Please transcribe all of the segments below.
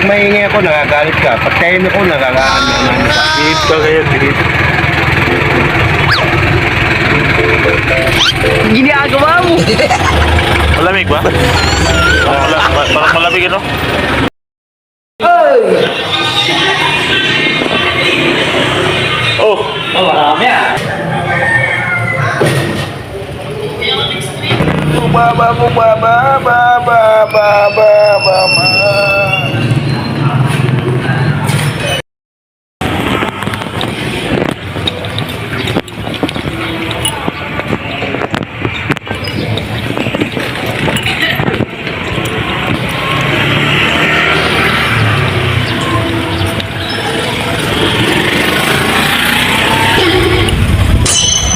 Pag maingay ako, nagagalit ka. Pag tahimik ako, nagagaan ka. Beep ka ngayon, beep. Ginagawa mo. Malamig ba? Parang malamig, ano? Oh! Oh, marami ah.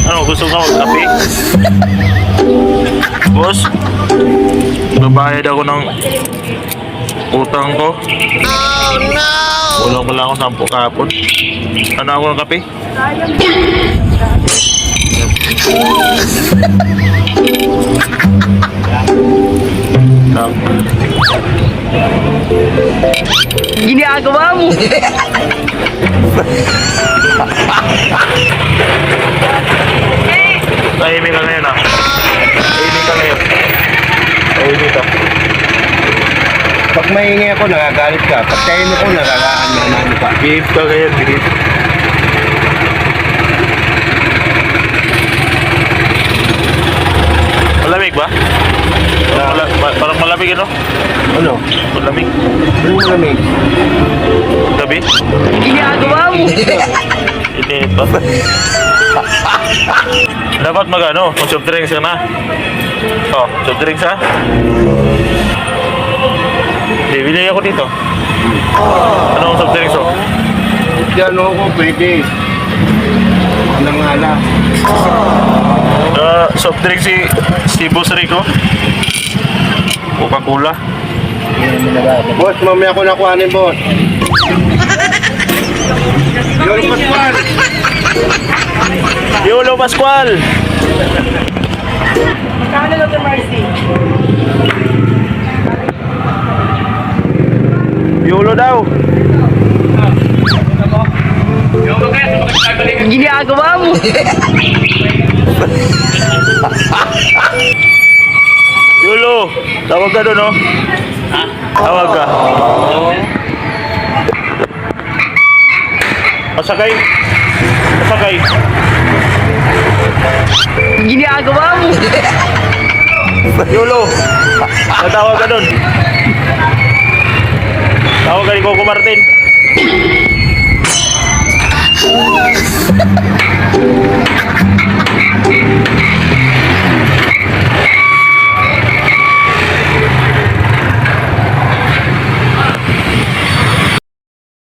Ano, gusto mo magkape? Boss? Babayad ako ng utang ko. Oh no! Ulang pala ako 10 kapon. Ano ako ng kape? Ginagawa mo. Tahimik ka ngayon ah. Tahimik ka ngayon. Tahimik ka. Pag maingay ako, nagagalit ka. Pag tahimik ako, nagagaan ka. Beep ka ngayon, beep. Malamig ba? Parang malamig, ano? Ano? Malamig. Ano malamig? Gabi? Ginagawa mo. Init ba? Dapat mag-ano, mag-soft drinks ka na. Oh, soft drinks ha? Bibili ako dito. Anong soft drinks oh? Diyan ako, pwede. Nangala. Soft drinks si Boss Rico. Coca-Cola. Boss, mamaya ko nakuhanin, boss. Yun, Pascual. Yolo Pascual! Magkano lang ito, Marcy? Yolo daw! Ginagawa mo. Yolo! Tawag ka doon, oh. Ha? Tawag ka. Pasakay. Pasakay. Ginagawa mo. Yolo! Natawag ka doon. Tawag ka ni Coco Martin.